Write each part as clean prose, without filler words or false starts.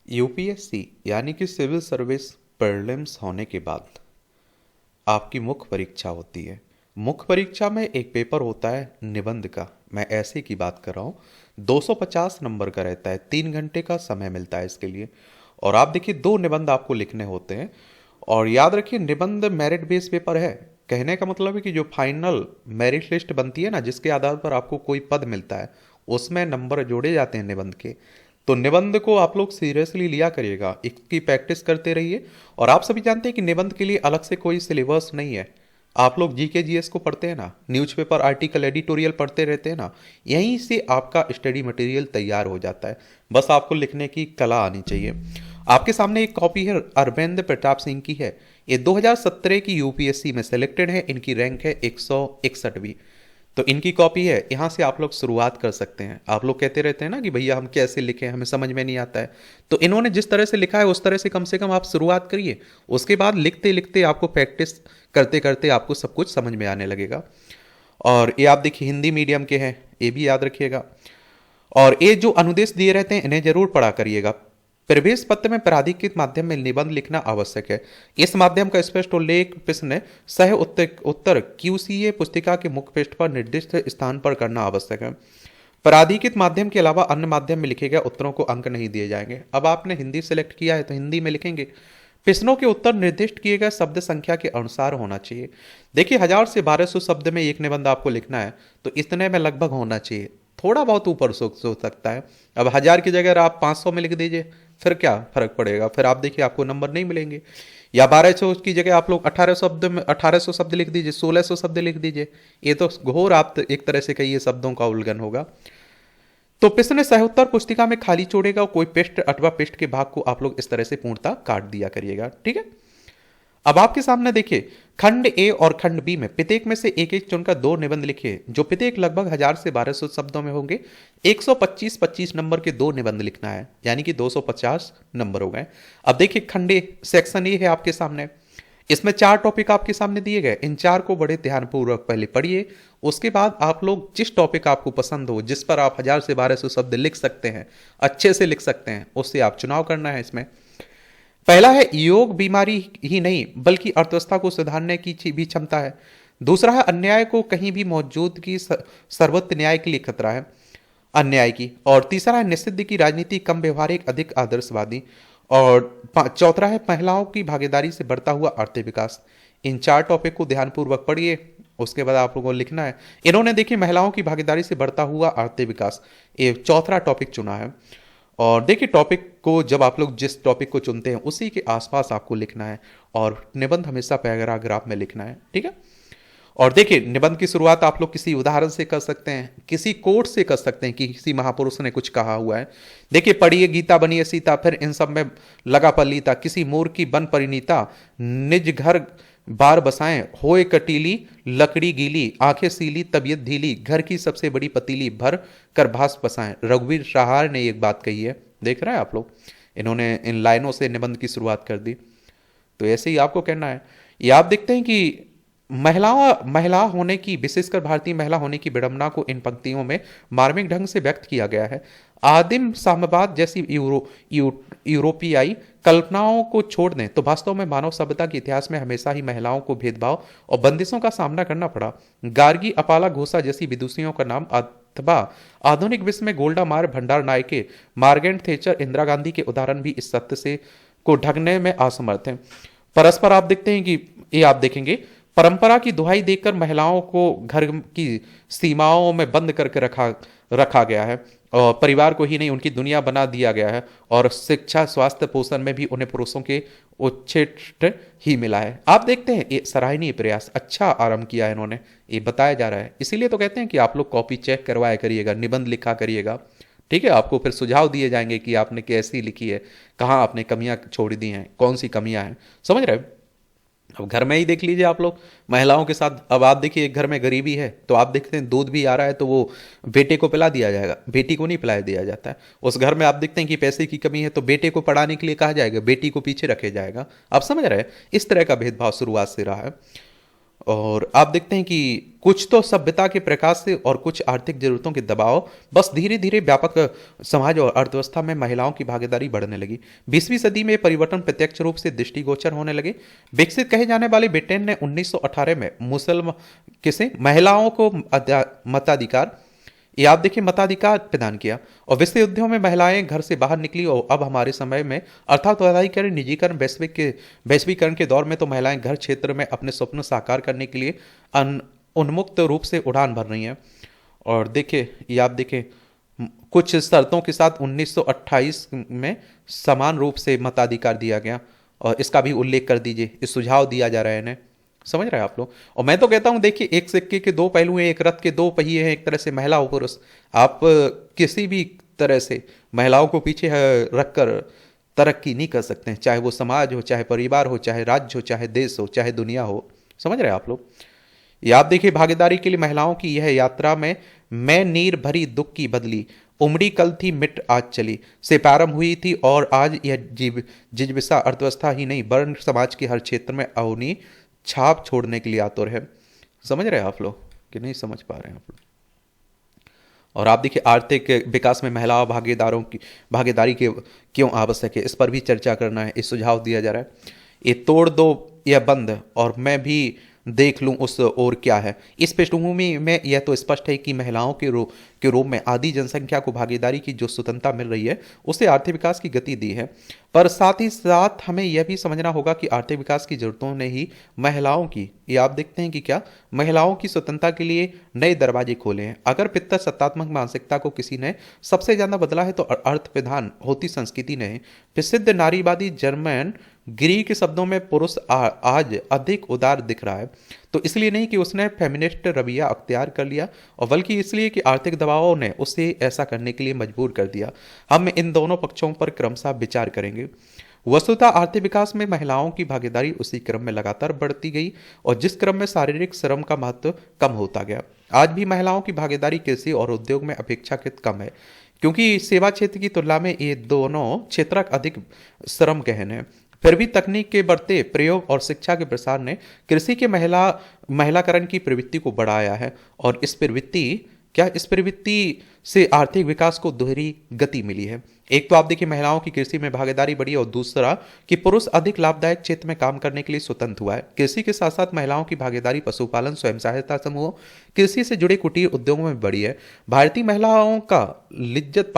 UPSC यानी कि civil service prelims होने के बाद आपकी मुख्य परीक्षा होती है। मुख्य परीक्षा में एक पेपर होता है निबंध का। मैं ऐसे की बात कर रहा हूँ। 250 नंबर का रहता है, 3 घंटे का समय मिलता है इसके लिए। और आप देखिए, 2 निबंध आपको लिखने होते हैं। और याद रखिए, निबंध मेरिट बेस्ड पेपर है। कहने का मतलब है कि जो फाइनल मेरिट लिस्ट बनती है ना, जिसके आधार पर आपको कोई पद मिलता है, उसमें नंबर जोड़े जाते हैं निबंध के। तो निबंध को आप लोग सीरियसली लिया करिएगा, इसकी प्रैक्टिस करते रहिए। और आप सभी जानते हैं कि निबंध के लिए अलग से कोई सिलेबस नहीं है। आप लोग जीके जीएस को पढ़ते हैं ना, न्यूज़पेपर आर्टिकल एडिटोरियल पढ़ते रहते हैं ना, यहीं से आपका स्टडी मटेरियल तैयार हो जाता है। बस आपको लिखने की कला आनी चाहिए। आपके सामने एक कॉपी है, अरविंद प्रताप सिंह की है। ये 2017 की यूपीएससी में सिलेक्टेड है। इनकी रैंक है 161वीं। तो इनकी कॉपी है, यहाँ से आप लोग शुरुआत कर सकते हैं। आप लोग कहते रहते हैं ना कि भैया हम कैसे लिखें, हमें समझ में नहीं आता है। तो इन्होंने जिस तरह से लिखा है उस तरह से कम आप शुरुआत करिए। उसके बाद लिखते लिखते आपको प्रैक्टिस करते करते आपको सब कुछ समझ में आने लगेगा। और ये आप देखिए हिंदी मीडियम के हैं, ये भी याद रखिएगा। और ये जो अनुदेश दिए रहते हैं इन्हें जरूर पढ़ा करिएगा। प्रवेश पत्र में प्राधिकृत माध्यम में निबंध लिखना आवश्यक है। इस माध्यम का स्पष्ट उल्लेख प्रश्न सह उत्तर क्यूसीए पुस्तिका के मुख्य पृष्ठ पर निर्दिष्ट स्थान पर करना आवश्यक है। प्राधिकृत माध्यम के अलावा अन्य माध्यम में लिखे गए उत्तरों को अंक नहीं दिए जाएंगे। अब आपने हिंदी सेलेक्ट किया है तो हिंदी में लिखेंगे। प्रश्नों के उत्तर निर्दिष्ट किए गए शब्द संख्या के अनुसार होना चाहिए। देखिए, 1000 से 1200 शब्द में एक निबंध आपको लिखना है, तो इतने में लगभग होना चाहिए। थोड़ा बहुत ऊपर सोच सकता है। अब 1000 की जगह आप 500 में लिख दीजिए, फिर क्या फर्क पड़ेगा? फिर आप देखिए आपको नंबर नहीं मिलेंगे। या 1200 की जगह आप लोग 1800 शब्द लिख दीजिए, 1600 शब्द लिख दीजिए। ये तो घोर आप एक तरह से कहिए शब्दों का उल्लंघन होगा। तो प्रश्न सहोत्तर पुस्तिका में खाली छोड़ेगा, कोई पृष्ठ अथवा पृष्ठ के भाग को आप लोग इस तरह से पूर्णता काट दिया करिएगा। ठीक है। अब आपके सामने देखिए, खंड ए और खंड बी में प्रत्येक में से एक एक चुनकर 2 निबंध लिखिए, जो प्रत्येक लगभग 1000 से 1200 शब्दों में होंगे। 125-25 नंबर के 2 निबंध लिखना है, यानी कि 250 नंबर हो गए। अब देखिए, खंड ए सेक्शन ए है आपके सामने। इसमें 4 टॉपिक आपके सामने दिए गए। इन 4 को बड़े ध्यानपूर्वक पहले पढ़िए। उसके बाद आप लोग जिस टॉपिक आपको पसंद हो, जिस पर आप 1000 से 1200 शब्द लिख सकते हैं, अच्छे से लिख सकते हैं, उससे आप चुनाव करना है। इसमें पहला है, योग बीमारी ही नहीं बल्कि अर्थव्यवस्था को सुधारने की भी क्षमता है। दूसरा है, अन्याय को कहीं भी मौजूदगी सर्वत्र न्याय के लिए खतरा है, अन्याय की। और तीसरा है, निषिद्ध की राजनीति कम व्यवहारिक अधिक आदर्शवादी। और चौथा है, महिलाओं की भागीदारी से बढ़ता हुआ आर्थिक विकास। इन 4 टॉपिक को ध्यानपूर्वक पढ़िए। उसके बाद आप लोगों को लिखना है। इन्होंने देखिए महिलाओं की भागीदारी से बढ़ता हुआ आर्थिक विकास, ये चौथा टॉपिक चुना है। और देखिए, टॉपिक को जब आप लोग जिस टॉपिक को चुनते हैं उसी के आसपास आपको लिखना है। और निबंध हमेशा पैराग्राफ में लिखना है। ठीक है। और देखिए, निबंध की शुरुआत आप लोग किसी उदाहरण से कर सकते हैं, किसी कोट से कर सकते हैं कि किसी महापुरुष ने कुछ कहा हुआ है। देखिए, पढ़िए गीता बनिए सीता, फिर इन सब में लगा पलीता, किसी मोर की बन परिणीता, निज घर बार बसाएं, होए कटीली लकड़ी गीली, आंखें सीली तबीयत ढीली, घर की सबसे बड़ी पतीली भर कर भास बसाएं। रघुवीर सहार ने एक बात कही है, देख रहे हैं आप लोग। इन्होंने इन लाइनों से निबंध की शुरुआत कर दी। तो ऐसे ही आपको कहना है। ये आप देखते हैं कि महिला होने की, विशेषकर भारतीय महिला होने की विडंबना को इन पंक्तियों में मार्मिक ढंग से व्यक्त किया गया है। आदिम साम्यवाद जैसी यूरोपियाई कल्पनाओं को छोड़ दें तो वास्तव में मानव सभ्यता के इतिहास में हमेशा ही महिलाओं को भेदभाव और बंदिशों का सामना करना पड़ा। गार्गी अपाला घोषा जैसी विदुषियों का नाम, अथवा आधुनिक विश्व में गोल्डा मार, भंडार Nike, Margaret Thatcher, Indira Gandhi के उदाहरण भी इस सत्य से को ढकने में असमर्थ हैं। परस्पर आप देखते हैं कि ये आप देखेंगे, परंपरा की दुहाई देकर महिलाओं को घर की सीमाओं में बंद करके रखा गया है, और परिवार को ही नहीं उनकी दुनिया बना दिया गया है। और शिक्षा, स्वास्थ्य, पोषण में भी उन्हें पुरुषों के उच्छेद ही मिला है। आप देखते हैं, ये सराहनीय प्रयास, अच्छा आरंभ किया है इन्होंने, ये बताया जा रहा है। इसीलिए तो कहते हैं कि आप लोग कॉपी चेक करवाया करिएगा, निबंध लिखा करिएगा। ठीक है। आपको फिर सुझाव दिए जाएंगे कि आपने कैसी लिखी है, कहाँ आपने कमियां छोड़ दी हैं, कौन सी कमियां हैं। समझ रहे हैं? अब घर में ही देख लीजिए आप लोग, महिलाओं के साथ। अब आप देखिए, एक घर में गरीबी है तो आप देखते हैं दूध भी आ रहा है तो वो बेटे को पिला दिया जाएगा, बेटी को नहीं पिलाया दिया जाता है। उस घर में आप देखते हैं कि पैसे की कमी है तो बेटे को पढ़ाने के लिए कहा जाएगा, बेटी को पीछे रखे जाएगा। आप समझ रहे हैं? इस तरह का भेदभाव शुरुआत से रहा है। और आप देखते हैं कि कुछ तो सभ्यता के प्रकाश से और कुछ आर्थिक जरूरतों के दबाव बस धीरे धीरे व्यापक समाज और अर्थव्यवस्था में महिलाओं की भागीदारी बढ़ने लगी। 20वीं सदी में परिवर्तन प्रत्यक्ष रूप से दृष्टिगोचर होने लगे। विकसित कहे जाने वाले ब्रिटेन ने 1918 में मुसलमान किसे महिलाओं को मताधिकार, ये आप देखिए मताधिकार प्रदान किया, और विश्व युद्धों में महिलाएं घर से बाहर निकली। और अब हमारे समय में अर्थात उदारीकरण, निजीकरण, वैश्वीकरण के दौर में तो महिलाएं घर क्षेत्र में अपने स्वप्न साकार करने के लिए उन्मुक्त रूप से उड़ान भर रही हैं। और देखिए ये आप देखें कुछ शर्तों के साथ 1928 में समान रूप से मताधिकार दिया गया, और इसका भी उल्लेख कर दीजिए, इस सुझाव दिया जा रहा है इन्हें। समझ रहे हैं आप लोग। और मैं तो कहता हूं देखिए एक सिक्के के दो पहलू हैं, एक रथ के दो पहिए हैं, एक तरह से महिला और पुरुष। आप किसी भी तरह से महिलाओं को पीछे रखकर तरक्की नहीं कर सकते हैं, चाहे वो समाज हो, चाहे परिवार हो, चाहे राज्य हो, चाहे देश हो, चाहे दुनिया हो। समझ रहे हैं आप लोग। ये आप देखिए भागीदारी के लिए महिलाओं की यह यात्रा में मैं नीर भरी दुख की बदली, उमड़ी कल थी मिट आज चली से प्रारंभ हुई थी, और आज यह जिज्विसा अर्थव्यवस्था ही नहीं वर्ण समाज के हर क्षेत्र में अवनी छाप छोड़ने के लिए आतुर है। समझ रहे हैं आप लोग कि नहीं समझ पा रहे हैं आप लोग। और आप देखिए आर्थिक विकास में महिला भागीदारों की भागीदारी के क्यों आवश्यक है, इस पर भी चर्चा करना है। इस सुझाव दिया जा रहा है, ये तोड़ दो यह बंद और मैं भी देख लूं उस और क्या है। इस पृष्ठभूमि में यह तो स्पष्ट है कि महिलाओं के रूप में आधी जनसंख्या को भागीदारी की जो स्वतंत्रता मिल रही है उससे आर्थिक विकास की गति दी है, पर साथ ही साथ हमें यह भी समझना होगा कि आर्थिक विकास की जरूरतों ने ही महिलाओं की, ये आप देखते हैं कि क्या महिलाओं की स्वतंत्रता के लिए नए दरवाजे खोले हैं। अगर पितर सत्तात्मक मानसिकता को किसी ने सबसे ज्यादा बदला है तो अर्थ प्रधान होती संस्कृति ने। प्रसिद्ध नारीवादी जर्मन ग्रीक शब्दों में पुरुष आज अधिक उदार दिख रहा है, तो इसलिए नहीं कि उसने फेमिनिस्ट रवैया अख्तियार कर लिया, और बल्कि इसलिए कि आर्थिक दबावों ने उसे ऐसा करने के लिए मजबूर कर दिया। हम इन दोनों पक्षों पर क्रमशः विचार करेंगे। वस्तुतः आर्थिक विकास में महिलाओं की भागीदारी उसी क्रम में लगातार बढ़ती गई, और जिस क्रम में शारीरिक श्रम का महत्व कम होता गया। आज भी महिलाओं की भागीदारी कृषि और उद्योग में अपेक्षाकृत कम है, क्योंकि सेवा क्षेत्र की तुलना में ये दोनों क्षेत्र अधिक श्रम गहन है। फिर भी तकनीक के बढ़ते प्रयोग और शिक्षा के प्रसार ने कृषि के महिलाकरण की प्रवृत्ति को बढ़ाया है, और इस प्रवृत्ति से आर्थिक विकास को दोहरी गति मिली है। एक तो आप देखिए महिलाओं की कृषि में भागीदारी बढ़ी, और दूसरा कि पुरुष अधिक लाभदायक क्षेत्र में काम करने के लिए स्वतंत्र हुआ है। कृषि के साथ साथ महिलाओं की भागीदारी पशुपालन, स्वयं सहायता समूह, कृषि से जुड़े कुटीर उद्योगों में बढ़ी है। भारतीय महिलाओं का Lijjat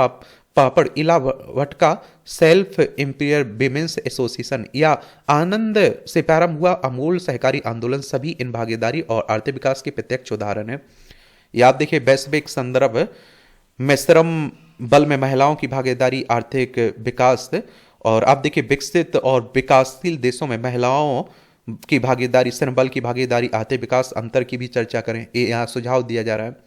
Papad, Ila Bhatt self employed women's association या आनंद से प्रारंभ हुआ अमूल सहकारी आंदोलन सभी इन भागीदारी और आर्थिक विकास के प्रत्यक्ष उदाहरण है। या आप देखिए वैश्विक संदर्भ में श्रम बल में महिलाओं की भागीदारी आर्थिक विकास, और आप देखिए विकसित और विकासशील देशों में महिलाओं की भागीदारी, श्रम बल की भागीदारी, आर्थिक विकास अंतर की भी चर्चा करें, ये यहाँ सुझाव दिया जा रहा है।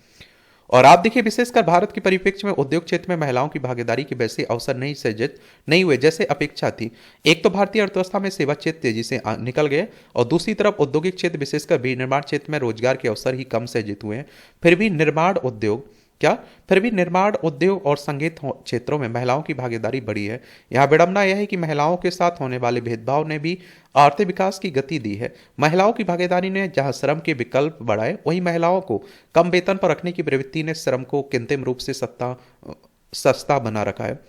और आप देखिए विशेषकर भारत के परिप्रेक्ष्य में उद्योग क्षेत्र में महिलाओं की भागीदारी के वैसे अवसर नहीं हुए जैसे अपेक्षा थी। एक तो भारतीय अर्थव्यवस्था में सेवा क्षेत्र तेजी से निकल गए, और दूसरी तरफ औद्योगिक क्षेत्र विशेषकर विनिर्माण क्षेत्र में रोजगार के अवसर ही कम सृजित हुए हैं। फिर भी निर्माण उद्योग और संगीत क्षेत्रों में महिलाओं की भागीदारी बढ़ी है। यहाँ विडंबना यह है कि महिलाओं के साथ होने वाले भेदभाव ने भी आर्थिक विकास की गति दी है। महिलाओं की भागीदारी ने जहां श्रम के विकल्प बढ़ाए, वहीं महिलाओं को कम वेतन पर रखने की प्रवृत्ति ने श्रम को कृत्रिम रूप से सस्ता बना रखा है।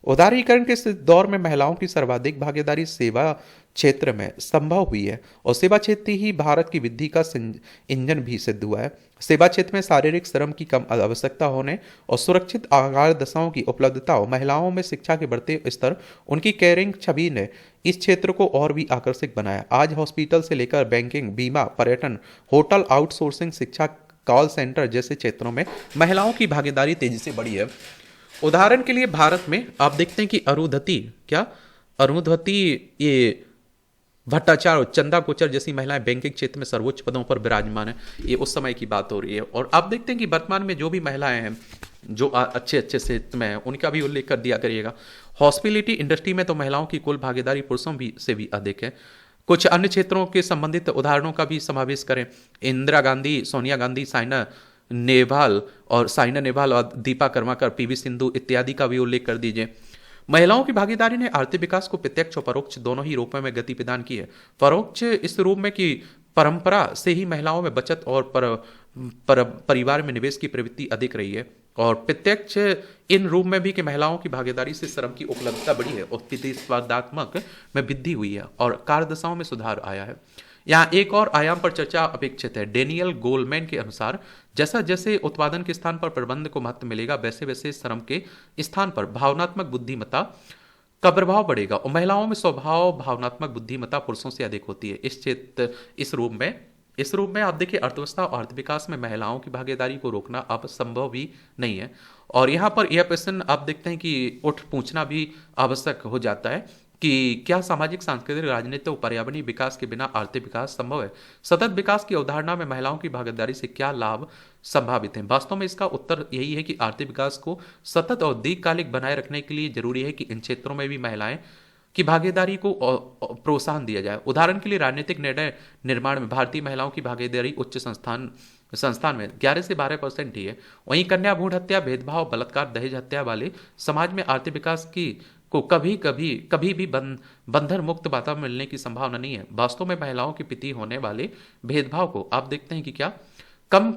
उदारीकरण के इस दौर में महिलाओं की सर्वाधिक भागीदारी सेवा क्षेत्र में संभव हुई है, और सेवा क्षेत्र ही भारत की वृद्धि का इंजन भी सिद्ध हुआ है। सेवा क्षेत्र में शारीरिक श्रम की कम आवश्यकता होने और सुरक्षित आहार दशाओं की उपलब्धता और महिलाओं में शिक्षा के बढ़ते स्तर, उनकी कैरिंग छवि ने इस क्षेत्र को और भी आकर्षक बनाया। आज हॉस्पिटल से लेकर बैंकिंग, बीमा, पर्यटन, होटल, आउटसोर्सिंग, शिक्षा, कॉल सेंटर जैसे क्षेत्रों में महिलाओं की भागीदारी तेजी से बढ़ी है। उदाहरण के लिए भारत में आप देखते हैं कि अरुंधति ये भट्टाचार्य और चंदा कोचर जैसी महिलाएं बैंकिंग क्षेत्र में सर्वोच्च पदों पर विराजमान है। ये उस समय की बात हो रही है। और आप देखते हैं कि वर्तमान में जो भी महिलाएं हैं जो अच्छे क्षेत्र में हैं, उनका भी उल्लेख कर दिया करिएगा। हॉस्पिटलिटी इंडस्ट्री में तो महिलाओं की कुल भागीदारी पुरुषों से भी अधिक है। कुछ अन्य क्षेत्रों के संबंधित उदाहरणों का भी समावेश करें। इंदिरा गांधी, सोनिया गांधी, साइना नेहवाल और दीपा कर्माकर, पीवी सिंधु इत्यादि का भी उल्लेख कर दीजिए। महिलाओं की भागीदारी ने आर्थिक विकास को प्रत्यक्ष और परोक्ष दोनों ही रूपों में गति प्रदान की है। परोक्ष इस रूप में कि परंपरा से ही महिलाओं में बचत और परिवार में निवेश की प्रवृत्ति अधिक रही है, और प्रत्यक्ष इन रूप में भी कि महिलाओं की भागीदारी से श्रम की उपलब्धता बढ़ी है और प्रतिस्पर्धात्मक में वृद्धि हुई है और कार्यदशाओं में सुधार आया है। यहाँ एक और आयाम पर चर्चा अपेक्षित है। डेनियल गोलमैन के अनुसार जैसा जैसे उत्पादन के स्थान पर प्रबंध को महत्व मिलेगा, वैसे वैसे श्रम के स्थान पर भावनात्मक बुद्धिमत्ता का प्रभाव बढ़ेगा, और महिलाओं में स्वभाव भावनात्मक बुद्धिमत्ता पुरुषों से अधिक होती है। इस रूप में आप देखिए, अर्थव्यवस्था और अर्थ विकास में महिलाओं की भागीदारी को रोकना अब संभव भी नहीं है। और यहाँ पर यह प्रश्न आप देखते हैं कि उठ पूछना भी आवश्यक हो जाता है कि क्या सामाजिक, सांस्कृतिक, राजनीतिक और पर्यावरणीय विकास के बिना आर्थिक विकास संभव है? सतत विकास की अवधारणा में महिलाओं की भागीदारी से क्या लाभ संभावित हैं? वास्तव में इसका उत्तर यही है कि आर्थिक विकास को सतत और दीर्घकालिक बनाए रखने के लिए जरूरी है कि इन क्षेत्रों में भी महिलाएं की भागीदारी को प्रोत्साहन दिया जाए। उदाहरण के लिए राजनीतिक निर्णय निर्माण में भारतीय महिलाओं की भागीदारी उच्च संस्थान में 11 से 12% ही है। वहीं कन्या भ्रूण हत्या, भेदभाव, बलात्कार, दहेज हत्या वाले समाज में आर्थिक विकास की को कभी भी बंधन मुक्त वातावरण मिलने की संभावना नहीं है। वास्तव में महिलाओं के प्रति होने वाले भेदभाव को आप देखते हैं कि क्या कम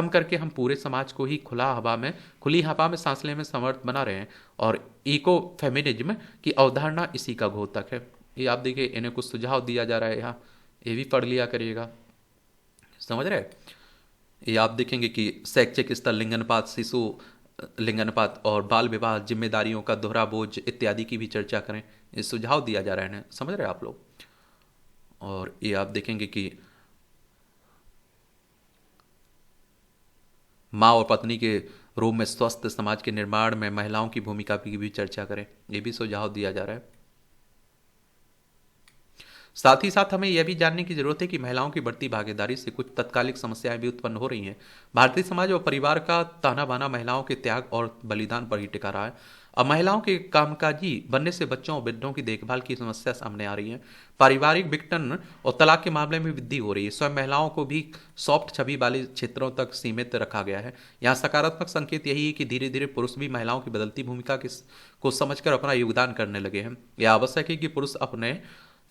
करके हम पूरे समाज को ही खुली हवा में सांस लेने में समर्थ बना रहे हैं, और इको फेमिनिज्म की अवधारणा इसी का घोतक है। ये आप देखिए, इन्हें कुछ सुझाव दिया जा रहा है यहाँ, ये भी पढ़ लिया करिएगा, समझ रहे। ये आप देखेंगे कि शैक्षिक स्तर, लिंगानुपात, शिशु लिंगानुपात और बाल विवाह, जिम्मेदारियों का दोहरा बोझ इत्यादि की भी चर्चा करें। ये सुझाव दिया जा रहा है, समझ रहे आप लोग। और ये आप देखेंगे कि माँ और पत्नी के रूप में स्वस्थ समाज के निर्माण में महिलाओं की भूमिका की भी चर्चा करें, ये भी सुझाव दिया जा रहा है। साथ ही साथ हमें यह भी जानने की जरूरत है कि महिलाओं की बढ़ती भागीदारी से कुछ तत्कालिक समस्याएं भी उत्पन्न हो रही हैं। भारतीय समाज और परिवार का ताना बाना महिलाओं के त्याग और बलिदान पर ही टिका रहा है। अब महिलाओं के कामकाजी बनने से बच्चों और वृद्धों की देखभाल की समस्या सामने आ रही है। पारिवारिक विघटन और तलाक के मामले में वृद्धि हो रही है। स्वयं महिलाओं को भी सॉफ्ट छवि वाले क्षेत्रों तक सीमित रखा गया है। यहाँ सकारात्मक संकेत यही है कि धीरे धीरे पुरुष भी महिलाओं की बदलती भूमिका को समझकर अपना योगदान करने लगे हैं। यह आवश्यक है कि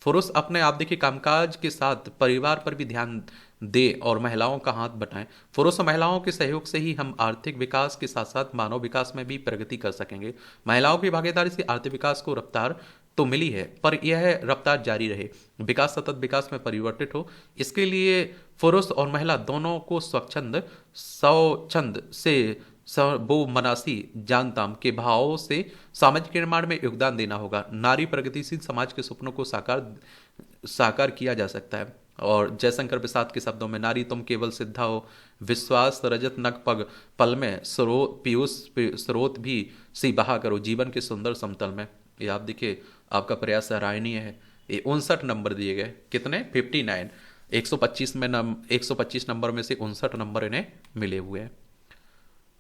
पुरुष अपने आप देखिए कामकाज के साथ परिवार पर भी ध्यान दे और महिलाओं का हाथ बटाएं। पुरुष और महिलाओं के सहयोग से ही हम आर्थिक विकास के साथ साथ मानव विकास में भी प्रगति कर सकेंगे। महिलाओं की भागीदारी से आर्थिक विकास को रफ्तार तो मिली है, पर यह रफ्तार जारी रहे, विकास सतत विकास में परिवर्तित हो, इसके लिए पुरुष और महिला दोनों को स्वच्छंद से वो मनासी जानताम के भाव से सामाजिक निर्माण में योगदान देना होगा। नारी प्रगतिशील समाज के सपनों को साकार किया जा सकता है। और जयशंकर प्रसाद के शब्दों में, नारी तुम केवल सिद्धा हो, विश्वास रजत नग पल में पीयूष स्रोत भी सी बहा करो जीवन के सुंदर समतल में। ये आप देखिए, आपका प्रयास सराहनीय है। ये 59 नंबर दिए गए, कितने 59, 125 नंबर में से 59 नंबर इन्हें मिले हुए हैं।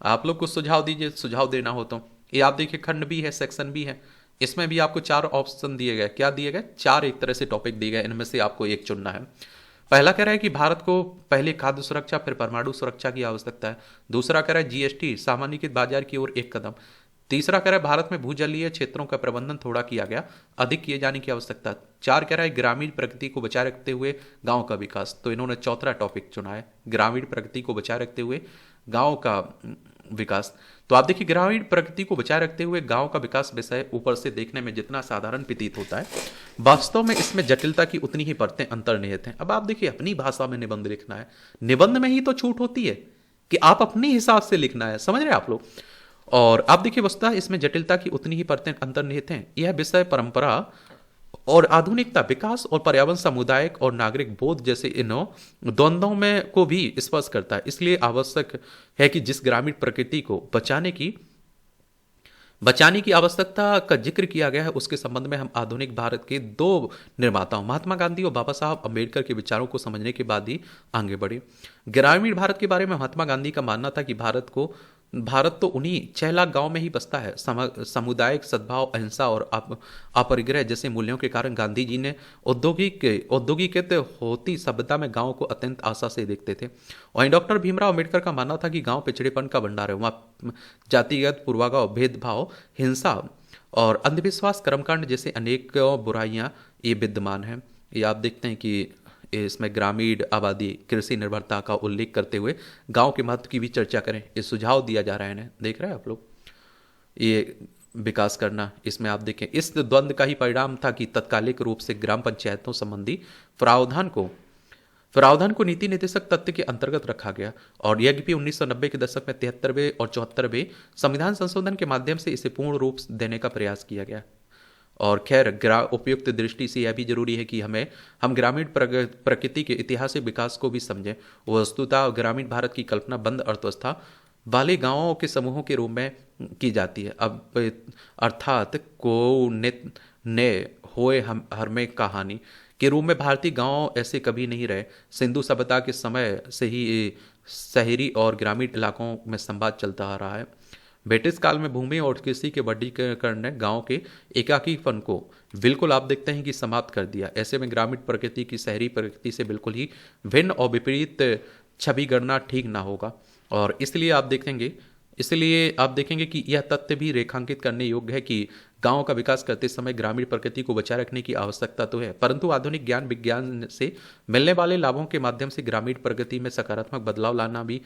आप लोग कुछ सुझाव दीजिए, सुझाव देना हो तो। ये आप देखिए, खंड भी है, सेक्शन भी है, इसमें भी आपको 4 ऑप्शन दिए गए। क्या दिए गए? 4 एक तरह से टॉपिक दिए गए, इनमें से आपको एक चुनना है। पहला कह रहा है कि भारत को पहले खाद्य सुरक्षा फिर परमाणु सुरक्षा की आवश्यकता है। दूसरा कह रहा है जीएसटी सामान्यीकृत बाजार की ओर एक कदम। तीसरा कह रहा है भारत में भूजलीय क्षेत्रों का प्रबंधन थोड़ा किया गया, अधिक किए जाने की आवश्यकता। 4 कह रहा है ग्रामीण प्रगति को बचाए रखते हुए गांव का विकास। तो इन्होंने चौथा टॉपिक चुना है, ग्रामीण प्रगति को बचाए रखते हुए गांव का विकास। तो आप देखिए, ग्रामीण प्रगति को बचाए रखते हुए गांव का विकास विषय ऊपर से देखने में जितना साधारण प्रतीत होता है, वास्तव में इसमें जटिलता की उतनी ही परतें अंतर्निहित हैं। अब आप देखिए, अपनी भाषा में निबंध लिखना है, निबंध में ही तो छूट होती है कि आप अपने हिसाब से लिखना है, समझ रहे हैं आप लोग। और आप देखिए, वस्तुतः इसमें जटिलता की उतनी ही परतें अंतर्निहित हैं। यह विषय परंपरा और आधुनिकता, विकास और पर्यावरण, सामुदायिक और नागरिक बोध जैसे इन द्वंद्वों में को भी स्पर्श करता है। इसलिए आवश्यक है कि जिस ग्रामीण प्रकृति को बचाने की आवश्यकता का जिक्र किया गया है, उसके संबंध में हम आधुनिक भारत के 2 निर्माताओं महात्मा गांधी और बाबा साहब अम्बेडकर के विचारों को समझने के बाद ही आगे बढ़े। ग्रामीण भारत के बारे में महात्मा गांधी का मानना था कि भारत तो उन्हीं 6 लाख गांव में ही बसता है। सामुदायिक सद्भाव, अहिंसा और अपरिग्रह जैसे मूल्यों के कारण गांधी जी ने औद्योगिक होती सभ्यता में गांव को अत्यंत आशा से देखते थे। वहीं डॉक्टर भीमराव अम्बेडकर का मानना था कि गांव पिछड़ेपन का भंडार है, वहाँ जातिगत पूर्वाग्रह, भेदभाव, हिंसा और अंधविश्वास, कर्मकांड जैसे अनेक बुराइयां ये विद्यमान हैं। ये आप देखते हैं कि इसमें ग्रामीण आबादी कृषि निर्भरता का उल्लेख करते हुए गांव के महत्व की भी चर्चा करें, ये सुझाव दिया जा रहा है इन्हें, देख रहे हैं आप लोग ये विकास करना। इसमें आप देखें इस द्वंद्व का ही परिणाम था कि तत्कालिक रूप से ग्राम पंचायतों संबंधी प्रावधान को नीति निर्देशक तत्व के अंतर्गत रखा गया और यद्यपि 1990 के दशक में 73वें और 74वें संविधान संशोधन के माध्यम से इसे पूर्ण रूप देने का प्रयास किया गया। और खैर उपयुक्त दृष्टि से यह भी जरूरी है कि हम ग्रामीण प्रकृति के ऐतिहासिक विकास को भी समझें। वस्तुतः ग्रामीण भारत की कल्पना बंद अर्थव्यवस्था वाले गांवों के समूहों के रूप में की जाती है। अब अर्थात को ने होए हम हर में कहानी के रूप में भारतीय गांव ऐसे कभी नहीं रहे। सिंधु सभ्यता के समय से ही शहरी और ग्रामीण इलाकों में संवाद चलता आ रहा है। ब्रिटिश काल में भूमि और कृषि के वर्गीकरण ने गांव के एकाकीपन को बिल्कुल आप देखते हैं कि समाप्त कर दिया। ऐसे में ग्रामीण प्रकृति की शहरी प्रकृति से बिल्कुल ही भिन्न और विपरीत छवि गढ़ना ठीक ना होगा। और इसलिए आप देखेंगे कि यह तथ्य भी रेखांकित करने योग्य है कि गांव का विकास करते समय ग्रामीण प्रकृति को बचाए रखने की आवश्यकता तो है, परंतु आधुनिक ज्ञान विज्ञान से मिलने वाले लाभों के माध्यम से ग्रामीण प्रकृति में सकारात्मक बदलाव लाना भी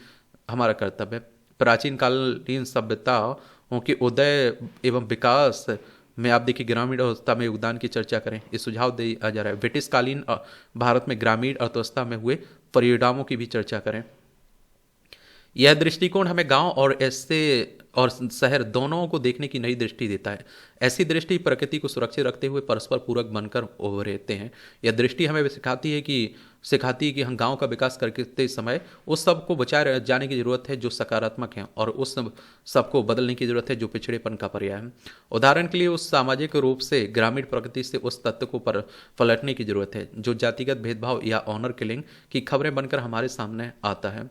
हमारा कर्तव्य है। प्राचीन कालीन सभ्यताओं के उदय एवं विकास में आप देखिए ग्रामीण अर्थव्यवस्था में योगदान की चर्चा करें, ये सुझाव दिया जा रहा है। ब्रिटिश कालीन भारत में ग्रामीण अर्थव्यवस्था में हुए परिणामों की भी चर्चा करें। यह दृष्टिकोण हमें गांव और शहर दोनों को देखने की नई दृष्टि देता है। ऐसी दृष्टि प्रकृति को सुरक्षित रखते हुए परस्पर पूरक बनकर उभरते हैं। यह दृष्टि हमें सिखाती है कि हम गांव का विकास करते समय उस सब को बचाए जाने की जरूरत है जो सकारात्मक है और उस सब को बदलने की जरूरत है जो पिछड़ेपन का पर्याय है। उदाहरण के लिए उस सामाजिक रूप से ग्रामीण प्रकृति से उस तत्व को पलटने की जरूरत है जो जातिगत भेदभाव या ऑनर किलिंग की खबरें बनकर हमारे सामने आता है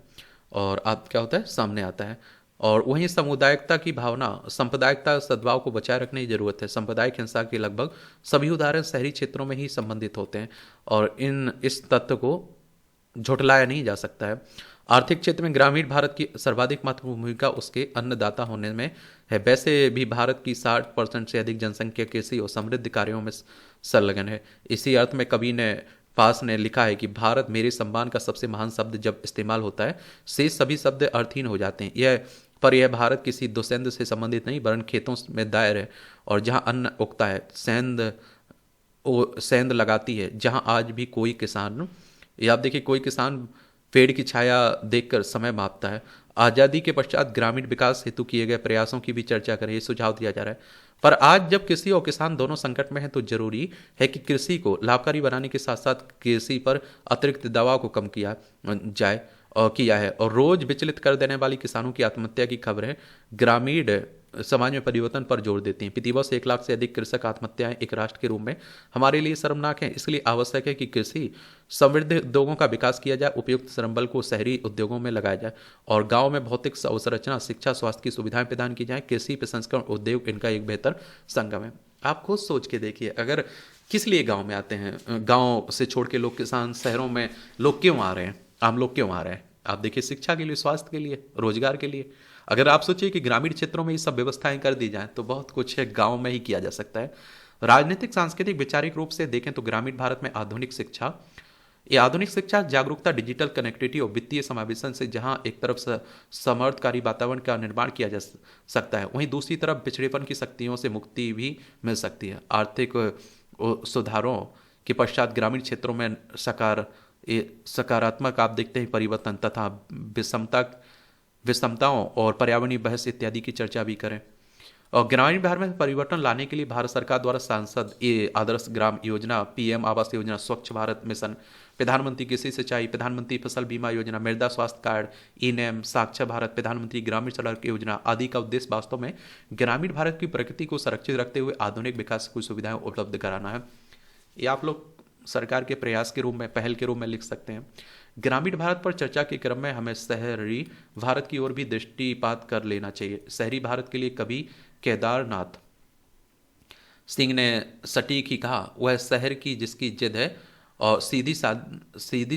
और आप क्या होता है सामने आता है। और वहीं सामुदायिकता की भावना, सांप्रदायिकता सद्भाव को बचाए रखने की जरूरत है। सांप्रदायिक हिंसा के लगभग सभी उदाहरण शहरी क्षेत्रों में ही संबंधित होते हैं और इस तत्व को झुठलाया नहीं जा सकता है। आर्थिक क्षेत्र में ग्रामीण भारत की सर्वाधिक महत्वपूर्ण भूमिका उसके अन्नदाता होने में है। वैसे भी भारत की 60% से अधिक जनसंख्या कृषि और समृद्धि कार्यों में संलग्न है। इसी अर्थ में कवि ने पास ने लिखा है कि भारत मेरे सम्मान का सबसे महान शब्द जब इस्तेमाल होता है शेष सभी शब्द अर्थहीन हो जाते हैं। यह भारत किसी दुसेंद से संबंधित नहीं वरन खेतों में दायर है और जहाँ अन्न उगता है सेंध लगाती है। जहाँ आज भी कोई किसान, या आप देखिए कोई किसान पेड़ की छाया देखकर समय मापता है। आज़ादी के पश्चात ग्रामीण विकास हेतु किए गए प्रयासों की भी चर्चा करें, ये सुझाव दिया जा रहा है। पर आज जब कृषि और किसान दोनों संकट में हैं तो जरूरी है कि कृषि को लाभकारी बनाने के साथ साथ कृषि पर अतिरिक्त दबाव को कम किया है। और रोज विचलित कर देने वाली किसानों की आत्महत्या की खबरें ग्रामीण समाज में परिवर्तन पर जोर देती हैं। प्रतिवर्ष 1 लाख से अधिक कृषक आत्महत्याएं एक राष्ट्र के रूप में हमारे लिए शर्मनाक है। इसलिए आवश्यक है कि कृषि समृद्ध उद्योगों का विकास किया जाए, उपयुक्त श्रम बल को शहरी उद्योगों में लगाया जाए और गांव में भौतिक अवसंरचना, शिक्षा, स्वास्थ्य की सुविधाएं प्रदान की जाए। कृषि प्रसंस्करण उद्योग इनका एक बेहतर संगम है। आप खुद सोच के देखिए, अगर किस लिए गाँव में आते हैं, गाँव से छोड़ के लोग किसान शहरों में लोग क्यों आ रहे हैं, आम लोग क्यों आ रहे हैं? आप देखिए शिक्षा के लिए, स्वास्थ्य के लिए, रोजगार के लिए। अगर आप सोचिए कि ग्रामीण क्षेत्रों में ये सब व्यवस्थाएं कर दी जाएं तो बहुत कुछ है गांव में ही किया जा सकता है। राजनीतिक, सांस्कृतिक, वैचारिक रूप से देखें तो ग्रामीण भारत में आधुनिक शिक्षा, जागरूकता, डिजिटल कनेक्टिविटी और वित्तीय समावेशन से जहां एक तरफ समर्थकारी वातावरण का निर्माण किया जा सकता है, वहीं दूसरी तरफ पिछड़ेपन की शक्तियों से मुक्ति भी मिल सकती है। आर्थिक सुधारों के पश्चात ग्रामीण क्षेत्रों में सकारात्मक आप देखते हैं परिवर्तन तथा विषमताओं और पर्यावरणीय बहस इत्यादि की चर्चा भी करें। और ग्रामीण भारत में परिवर्तन लाने के लिए भारत सरकार द्वारा सांसद आदर्श ग्राम योजना, PM आवास योजना, स्वच्छ भारत मिशन, प्रधानमंत्री कृषि सिंचाई, प्रधानमंत्री फसल बीमा योजना, मृदा स्वास्थ्य कार्ड, E-NAM, साक्षर भारत, प्रधानमंत्री ग्रामीण सड़क योजना आदि का उद्देश्य वास्तव में ग्रामीण भारत की प्रकृति को संरक्षित रखते हुए आधुनिक विकास की सुविधाएं उपलब्ध कराना है। ये आप लोग सरकार के प्रयास के रूप में, पहल के रूप में लिख सकते हैं। ग्रामीण भारत पर चर्चा के क्रम में हमें शहरी भारत की ओर भी दृष्टिपात कर लेना चाहिए। शहरी भारत के लिए कवि केदारनाथ सिंह ने सटीक ही कहा, वह शहर की जिसकी जिद है और सीधी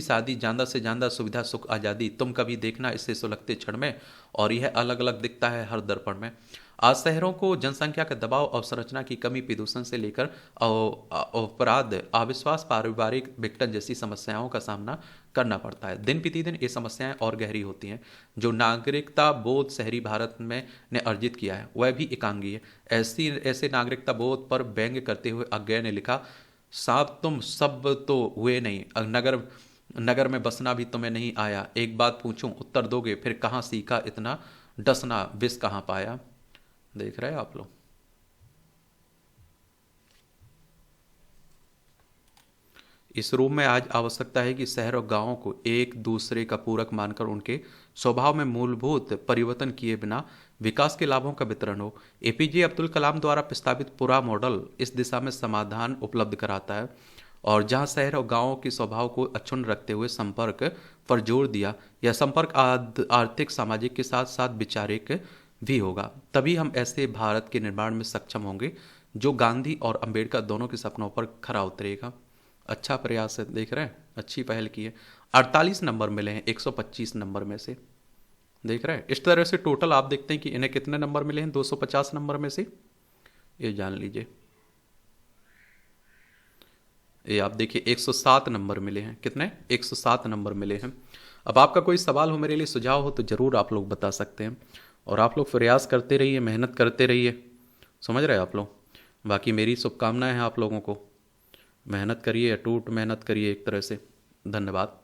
सादी ज्यादा से ज्यादा सुविधा, सुख, आज़ादी, तुम कभी देखना इसे सुलगते क्षण में और यह अलग अलग दिखता है हर दर्पण में। आज शहरों को जनसंख्या का दबाव, अवसंरचना की कमी, प्रदूषण से लेकर अपराध, अविश्वास, पारिवारिक विघटन जैसी समस्याओं का सामना करना पड़ता है। दिन प्रतिदिन ये समस्याएं और गहरी होती हैं। जो नागरिकता बोध शहरी भारत में ने अर्जित किया है वह भी एकांगी है। ऐसे नागरिकता बोध पर व्यंग करते हुए अज्ञे ने लिखा, साहब तुम सब तो हुए नहीं, नगर नगर में बसना भी तुम्हें नहीं आया। एक बात पूछूं उत्तर दोगे, फिर कहाँ सीखा इतना डसना, विष कहाँ पाया। देख रहे हैं आप लोग। इस रूप में आज आवश्यकता है कि शहर और गांवों को एक दूसरे का पूरक मानकर उनके स्वभाव में मूलभूत परिवर्तन किए बिना विकास के लाभों का वितरण हो। एपीजे अब्दुल कलाम द्वारा प्रस्तावित पूरा मॉडल इस दिशा में समाधान उपलब्ध कराता है, और जहां शहर और गांवों के स्वभाव को अक्षुण्ण रखते हुए संपर्क पर जोर दिया। यह संपर्क आर्थिक सामाजिक के साथ साथ वैचारिक भी होगा। तभी हम ऐसे भारत के निर्माण में सक्षम होंगे जो गांधी और अंबेडकर दोनों के सपनों पर खरा उतरेगा। अच्छा प्रयास है, देख रहे हैं, अच्छी पहल की है। 48 नंबर मिले हैं 125 नंबर में से, देख रहे हैं। इस तरह से टोटल आप देखते हैं कि इन्हें कितने नंबर मिले हैं 250 नंबर में से, ये जान लीजिए। ये आप देखिए 107 नंबर मिले हैं। कितने? 107 नंबर मिले हैं। अब आपका कोई सवाल हो, मेरे लिए सुझाव हो, तो ज़रूर आप लोग बता सकते हैं। और आप लोग प्रयास करते रहिए, मेहनत करते रहिए, समझ रहे हैं आप लोग। बाकी मेरी शुभकामनाएं हैं आप लोगों को। मेहनत करिए, अटूट मेहनत करिए एक तरह से। धन्यवाद।